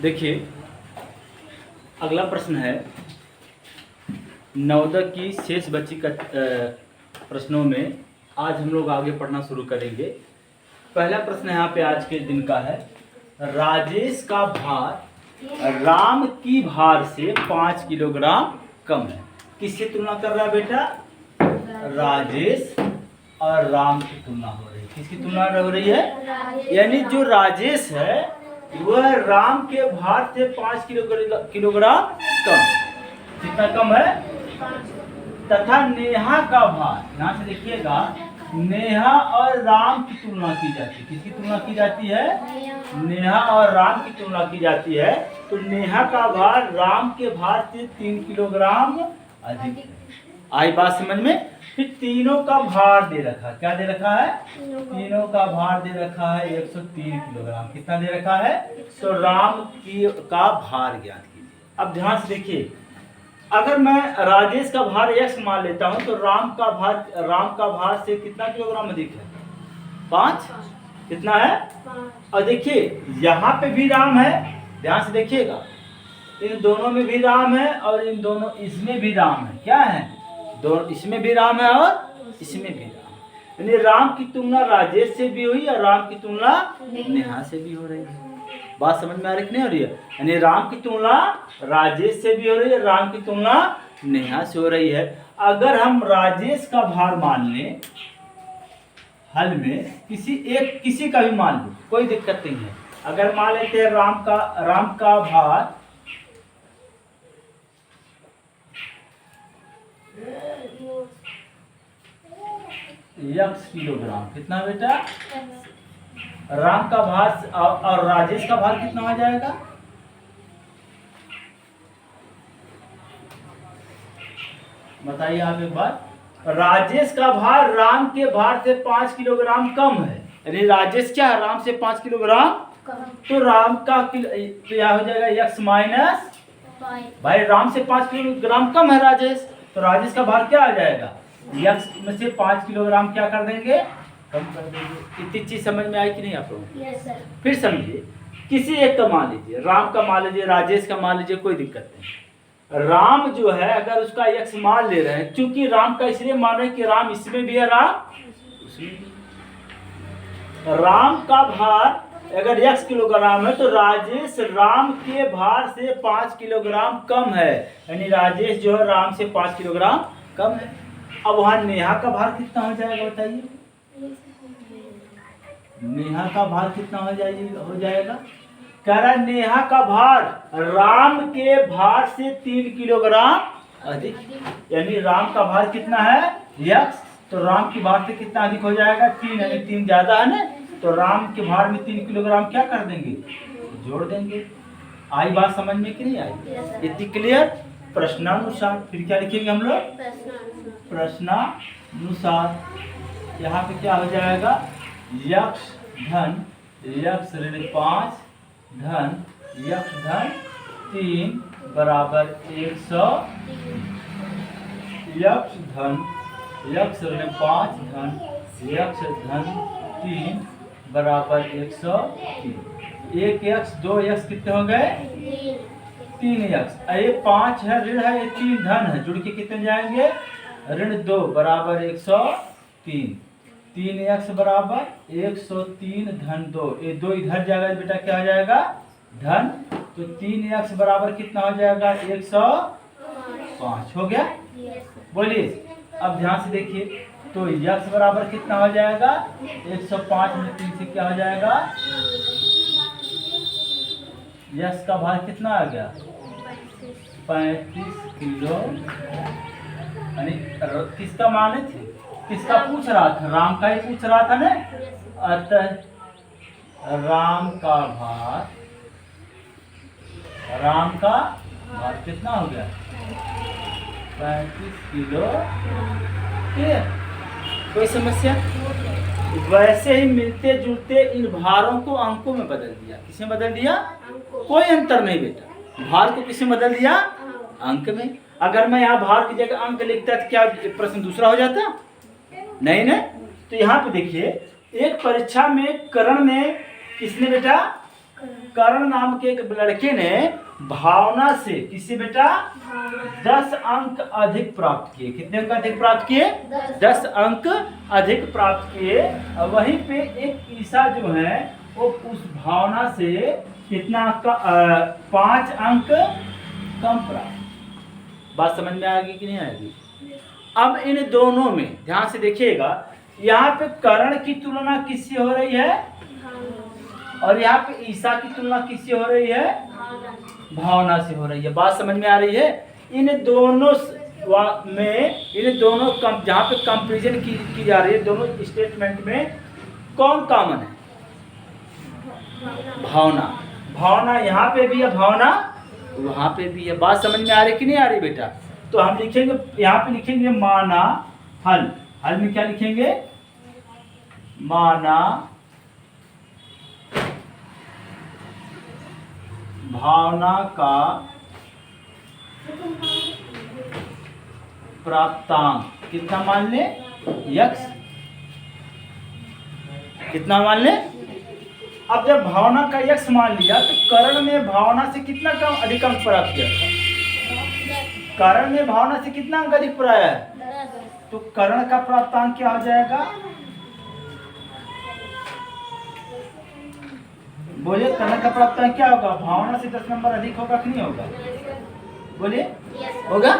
देखिए, अगला प्रश्न है नवोदय की शेष बची प्रश्नों में आज हम लोग आगे पढ़ना शुरू करेंगे। पहला प्रश्न यहाँ पे आज के दिन का है, राजेश का भार राम की भार से 5 किलोग्राम कम है। किससे तुलना कर रहा है बेटा? राजेश और राम की तुलना हो रही है। किसकी तुलना हो रही है? यानी जो राजेश है वह राम के भार से 5 किलोग्राम कम। कितना कम है? तथा नेहा का भार, यहाँ से देखिएगा, नेहा और राम की तुलना की जाती है। किसकी तुलना की जाती है? नेहा और राम की तुलना की जाती है। तो नेहा का भार राम के भार से 3 किलोग्राम अधिक है। आई बात समझ में? फिर तीनों का भार दे रखा है। क्या दे रखा है? तीनों का भार दे रखा है 103 किलोग्राम। कितना दे रखा है? तो राम का भार ज्ञात कीजिए। अब ध्यान से देखिए, अगर मैं राजेश का भार x मान लेता हूं तो राम का भार से कितना किलोग्राम अधिक है? 5। कितना है? 5। और देखिए यहाँ पे भी राम है, ध्यान से देखिएगा, इन दोनों में भी राम है और इन दोनों इसमें भी राम है। क्या है? दोनों, इसमें भी राम है और इसमें भी राम है। यानी राम की तुलना राजेश से भी हुई और राम की तुलना नेहा से भी हो रही है। बात समझ में आ रही नहीं हो रही है? यानी राम की तुलना राजेश से भी हो रही है, राम की तुलना नेहा से हो रही है। अगर हम राजेश का भार मान लें हल में, किसी का भी मान लो, कोई दिक्कत नहीं है। अगर मान लेते हैं राम का भार x किलोग्राम। कितना बेटा? राम का भार और राजेश का भार कितना हो जाएगा? बताइए आप एक बार। राजेश का भार राम के भार से 5 किलोग्राम कम है। यानी राजेश क्या है? राम से 5 किलोग्राम कम। तो राम का तो यह हो जाएगा x माइनस, भाई राम से 5 किलोग्राम कम है राजेश, तो राजेश का भार क्या आ जाएगा? x में से 5 किलोग्राम क्या कर देंगे? कम कर देंगे। इतनी चीज समझ में आई कि नहीं आप लोगों को? Yes sir. फिर समझिए, किसी एक का मान लीजिए, राम का मान लीजिए, राजेश का मान लीजिए, कोई दिक्कत नहीं। राम जो है अगर उसका x मान ले रहे हैं, क्योंकि राम का इसलिए मान रहे हैं कि राम इसमें भी है, राम उसमें भी। राम का भार अगर x किलोग्राम है तो राजेश राम के भार से 5 किलोग्राम कम है। यानी राजेश जो है राम से 5 किलोग्राम कम है। अब वहां नेहा का भार कितना हो जाएगा बताइए? नेहा का भार कितना हो जाएगा? कह रहा है नेहा का भार राम के भार से 3 किलोग्राम अधिक। यानी राम का भार कितना है? x, तो राम के भार से कितना अधिक हो जाएगा? 3। यानी 3 ज्यादा है ना, तो राम के भार में 3 किलोग्राम क्या कर देंगे? जोड़ देंगे। आई बात समझ में कि नहीं आई? इतनी क्लियर? प्रश्नानुसार फिर क्या लिखेंगे हम लोग? प्रश्नानुसार। यहाँ पे क्या हो जाएगा? x धन x ऋण 5 धन x धन 3 बराबर 100। x धन x ऋण 5 धन x धन 3 बराबर 103। 1x 2x कितने हो गए? 3x। ये 5 है ऋण है, ये 3 धन है, जुड़ के कितने जाएंगे? ऋण 2 बराबर 103। 3x बराबर 103 धन 2, ये 2 इधर जाएगा बेटा, क्या हो जाएगा? धन। तो 3x बराबर कितना हो जाएगा? 105 हो गया। बोलिए अब ध्यान से देखिए, तो x बराबर कितना हो जाएगा? 105 में 3 से क्या हो जाएगा? x का भार कितना आ गया? 35 किलो। यानी किसका मान थे? किसका पूछ रहा था? राम का ही पूछ रहा था ना। अतः राम का भार कितना हो गया? 35 किलो। कोई समस्या? वैसे ही मिलते जुलते इन भारों को अंकों में बदल दिया। किसमें बदल दिया? कोई अंतर नहीं बेटा। भार को किसमें बदल दिया? अंक में। अगर मैं यहाँ भार की जगह अंक लिखता तो क्या प्रश्न दूसरा हो जाता? नहीं ना। तो यहाँ पे देखिए, एक परीक्षा में करण ने किसने बेटा करण नाम के एक लड़के ने भावना से किससे बेटा 10 अंक अधिक प्राप्त किए। कितने अंक अधिक प्राप्त किए? 10 अंक अधिक प्राप्त किए। वहीं पे एक ईसा जो है वो उस भावना से कितना 5 अंक कम प्राप्त। बात समझ में आएगी कि नहीं आएगी? अब इन दोनों में ध्यान से देखिएगा, यहाँ पे करण की तुलना किससे हो रही है और यहाँ पे ईसा की तुलना किससे हो रही है? भावना से हो रही है। बात समझ में आ रही है? इन दोनों में इन दोनों जहाँ पे कंपैरिजन की जा रही है, दोनों स्टेटमेंट में कौन कॉमन है? भावना। भावना यहाँ पे भी है, भावना वहां पे भी है। बात समझ में आ रही कि नहीं आ रही बेटा? तो हम लिखेंगे, यहाँ पे लिखेंगे माना हल। हल में क्या लिखेंगे? माना भावना का प्राप्तांक कितना मान ले? यक्स। कितना मान ले? अब जब भावना का यक्स मान लिया तो करण ने भावना से कितना कम अधिक अंक प्राप्त किया? करण ने भावना से कितना अंक अधिक प्राया है? तो करण का प्राप्तांक क्या हो जाएगा? बोलिए, करण का प्राप्तांक क्या होगा? भावना से 10 नंबर अधिक होगा कि नहीं होगा? बोलिए, होगा।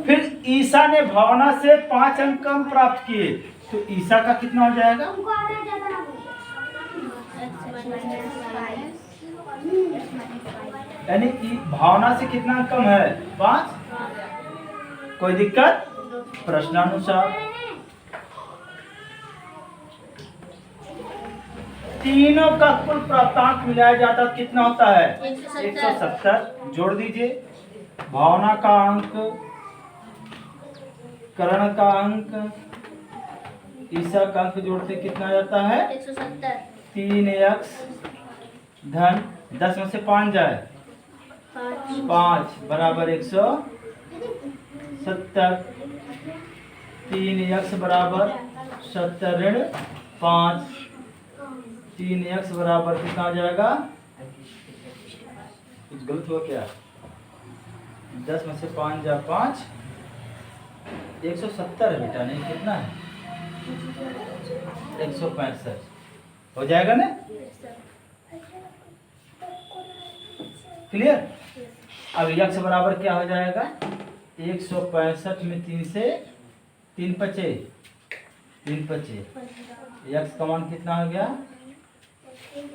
फिर ईसा ने भावना से 5 अंक कम प्राप्त किए, तो ईसा का कितना हो जाएगा? यानी भावना से कितना कम है? 5। कोई दिक्कत? प्रश्नानुसार तीनों का कुल प्राप्तांक मिलाया जाता कितना होता है? 170। जोड़ दीजिए, भावना का अंक, करण का अंक, ईसा का अंक जोड़ते कितना आ जाता है? 170। 3x धन 10 में से 5 जाए 5 बराबर 170। 3x बराबर 70 ऋण 5। 3x बराबर कितना आ जाएगा? कुछ गलत हो क्या? 10 में से 5 जा 5, 170 है बेटा, नहीं कितना है? 165 हो जाएगा ना? क्लियर? अब यक्स बराबर क्या हो जाएगा? 165 में 3 से 3 पचे 3 पचे, यक्स का मान कितना हो गया?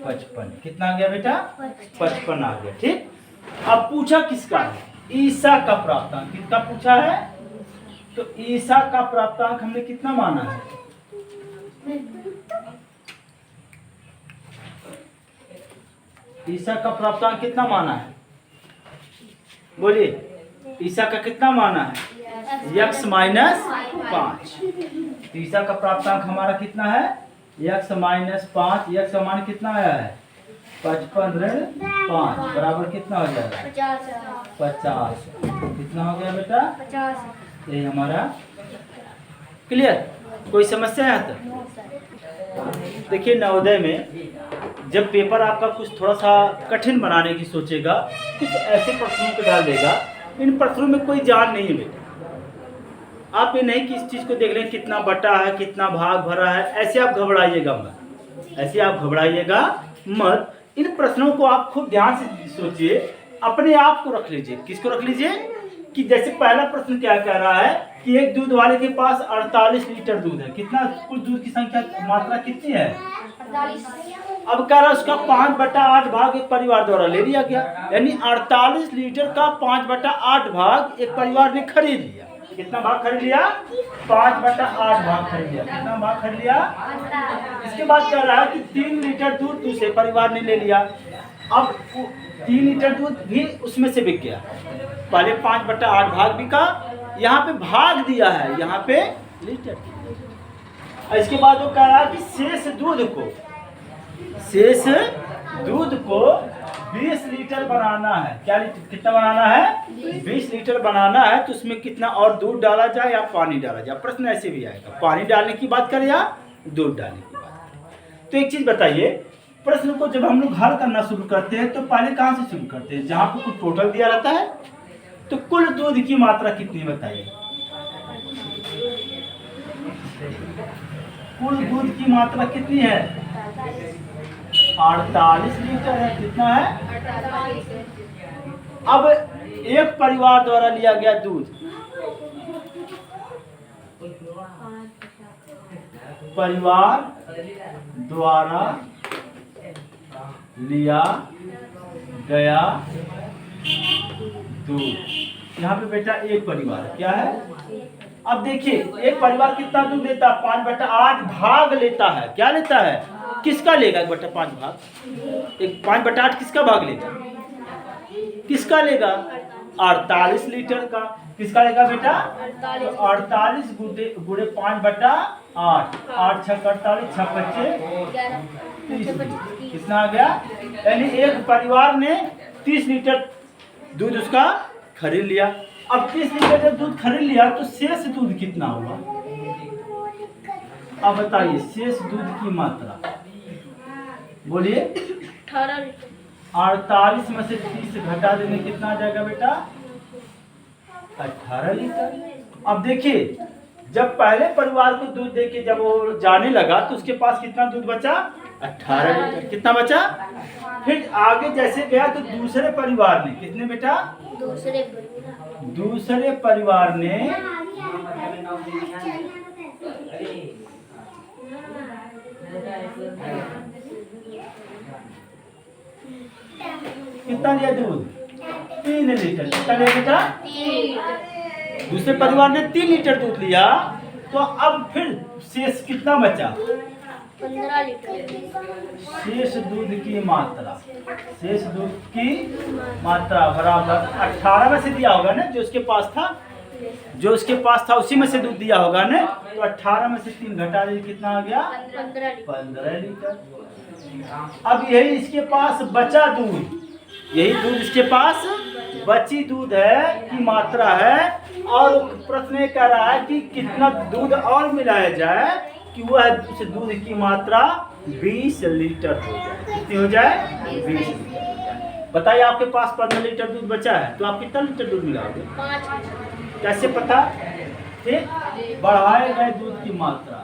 55। कितना आ गया बेटा? 55 आ गया। ठीक। अब पूछा किसका है? ईसा का प्राप्तांक। किसका पूछा है? तो ईसा का प्राप्तांक हमने कितना माना है? ईसा का प्राप्तांक कितना माना है? बोलिए, ईसा का कितना माना है? X minus 5। ईसा का प्राप्तांक हमारा कितना है? X minus 5। यक्स का मान कितना आया है? 55 ऋण 5 बराबर कितना हो जाएगा? 50। कितना हो गया बेटा? 50। ये हमारा क्लियर। कोई समस्या है? तो देखिए, नवोदय में जब पेपर आपका कुछ थोड़ा सा कठिन बनाने की सोचेगा, कुछ ऐसे प्रश्नों को डाल देगा, इन प्रश्नों में कोई जान नहीं है बेटा। आप ये नहीं कि इस चीज़ को देख लें कितना बटा है, कितना भाग भरा है, ऐसे आप घबराइएगा मत। ऐसे आप घबराइएगा मत। इन प्रश्नों को आप खूब ध्यान से सोचिए, अपने आप को रख लीजिए। किसको रख लीजिए? कि जैसे पहला प्रश्न क्या कह रहा है कि एक दूध वाले के पास 48 लीटर दूध है। कितना कुल दूध की संख्या मात्रा कितनी है? 48। अब कह रहा है उसका 5/8 भाग एक परिवार द्वारा ले लिया गया, यानी 48 लीटर का 5/8 भाग एक परिवार ने खरीद लिया। कितना भाग खरीद लिया? 5/8 भाग खरीद लिया। कितना भाग खरीद लिया? इसके बाद कह रहा है कि 3 लीटर दूध दूसरे परिवार ने ले लिया। अब 3 लीटर दूध भी उसमें से बिक गया। पहले 5/8 भाग बिका, यहाँ पे भाग दिया है, यहाँ पे लीटर। इसके बाद वो कह रहा है कि शेष दूध को 20 लीटर बनाना है। क्या कितना बनाना है? 20 लीटर बनाना है। तो उसमें कितना और दूध डाला जाए या पानी डाला जाए? प्रश्न ऐसे भी आएगा, पानी डालने की बात करें या दूध डालने की बात करें। तो एक चीज बताइए, प्रश्न को जब हम लोग हल करना शुरू करते हैं तो पहले कहाँ से शुरू करते हैं? जहाँ पर कुछ टोटल दिया रहता है। तो कुल दूध की मात्रा कितनी बताइए? कुल दूध की मात्रा कितनी है? 48 लीटर है। कितना है? अब एक परिवार द्वारा लिया गया दूध, परिवार द्वारा लिया गया दूध, यहाँ पे बेटा एक परिवार क्या है? अब देखिए एक परिवार कितना दूध लेता है? 5/8 भाग लेता है। क्या लेता है? किसका लेगा 1/5 भाग? एक 5/8 किसका भाग लेगा? किसका लेगा? 48 लीटर का। किसका लेगा बेटा? 48 गुणे 5/8, 8 6 48, 6 25 30। कितना आ गया? यानी एक परिवार ने 30 लीटर दूध उसका खरीद लिया। अब 30 लीटर जब दूध खरीद लिया तो शेष दूध कितना हुआ? अब बताइए शेष दूध की मात्रा बोलिए। 48 में से 30 घटा देने कितना आ जाएगा बेटा? 18 लीटर। अब देखिए जब पहले परिवार को दूध देके जब वो जाने लगा तो उसके पास कितना दूध बचा? 18 लीटर। कितना बचा? फिर आगे जैसे गया तो दूसरे परिवार ने कितने बेटा? दूसरे परिवार ने कितना लिया दूध? 3 लीटर। कितना लिया बेटा? 3। दूसरे परिवार ने 3 लीटर दूध लिया तो अब फिर शेष कितना बचा? 15 लीटर। शेष दूध की मात्रा, शेष दूध की मात्रा बराबर 18 में से दिया होगा ना जो उसके पास था, जो उसके पास था उसी में से दूध दिया होगा ना। तो 18 में से 3 घटा दीजिए कितना आ गया? 15 लीटर। अब यही इसके पास बचा दूध, यही दूध इसके पास बची दूध है की मात्रा है। और प्रश्न ये कह रहा है कि कितना दूध और मिलाया जाए कि वह उस दूध की मात्रा 20 लीटर हो जाए। कितनी हो जाए? 20 लीटर। बताइए आपके पास 15 लीटर दूध बचा है तो आप कितना लीटर दूध मिलाओगे? 5। कैसे पता? ठीक, बढ़ाए गए दूध की मात्रा,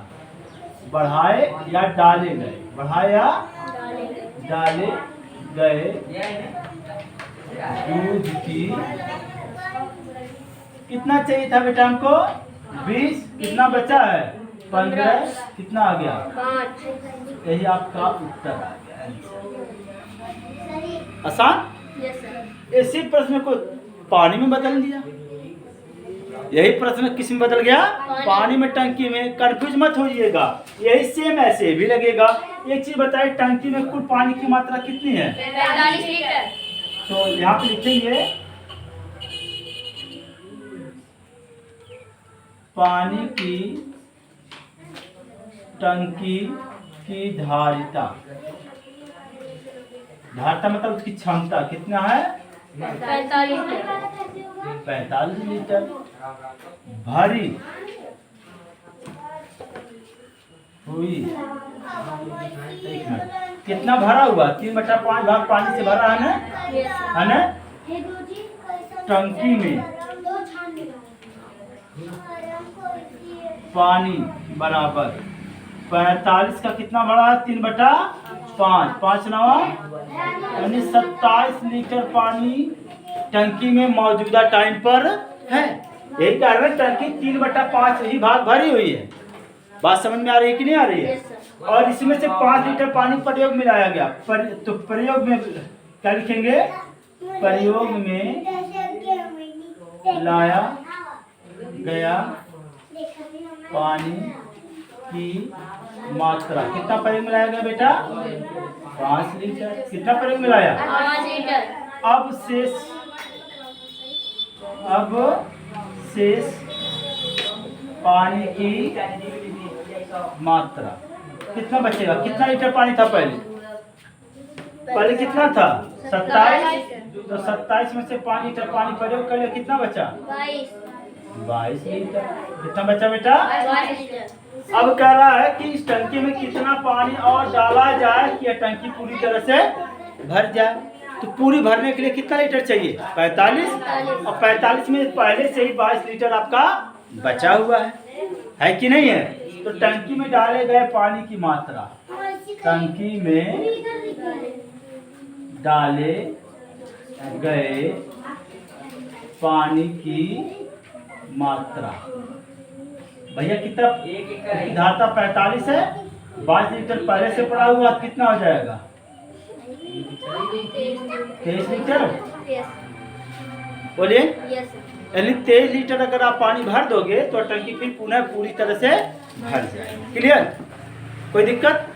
बढ़ाए या डाले गए, बढ़ाए या डाले गए दूध की कितना चाहिए था बेटा हमको? 20। कितना बचा है? 15। कितना आ गया? 5। यही आपका उत्तर आ गया। आसान। Yes sir. इसी प्रश्न को पानी में बदल दिया। यही प्रश्न किस में बदल गया? पानी में, टंकी में। कंफ्यूज मत होइएगा, यही सेम ऐसे भी लगेगा। एक चीज बताइए, टंकी में कुल पानी की मात्रा कितनी है? 45 लीटर। तो यहाँ पे लिखेंगे पानी की टंकी की धारिता, धारिता मतलब उसकी क्षमता कितना है? 45 लीटर। भरी हुई, एक मिनट, कितना भरा हुआ? 3/5 भाग पानी से भरा है ना? टंकी में पानी बराबर 45 का कितना भरा है? 3/5, 5 नवा यानी 27 लीटर पानी टंकी में मौजूदा टाइम पर है। यही कारण टंकी 3/5 ही भाग भरी हुई है। बात समझ में आ रही है कि नहीं आ रही है? और इसमें से 5 लीटर पानी प्रयोग में लाया गया। तो प्रयोग में क्या लिखेंगे? प्रयोग में लाया गया पानी की मात्रा कितना प्रयोग में लाया गया बेटा? 5 लीटर। कितना प्रयोग में लाया? 5 लीटर। अब शेष पानी की मात्रा कितना बचेगा? कितना लीटर पानी था पहले? पहले कितना था? 27। तो 27 में से 5 लीटर पानी प्रयोग कर लिया, कितना बचा? 22। 22 लीटर। कितना बचा बेटा? 22 लीटर। अब कह रहा है कि इस टंकी में कितना पानी और डाला जाए कि यह टंकी पूरी तरह से भर जाए। तो पूरी भरने के लिए कितना लीटर चाहिए? 45। और 45 में पहले से ही 22 लीटर आपका बचा हुआ है कि नहीं है? तो टंकी में डाले गए पानी की मात्रा, टंकी में डाले गए पानी की मात्रा भैया कितना धाता 45 है, 22 लीटर पहले से पड़ा हुआ, कितना हो जाएगा? 23 लीटर। बोलिए। यानी 23 लीटर अगर आप पानी भर दोगे तो टंकी फिर पुनः पूरी तरह से भर जाएगी। क्लियर? कोई दिक्कत?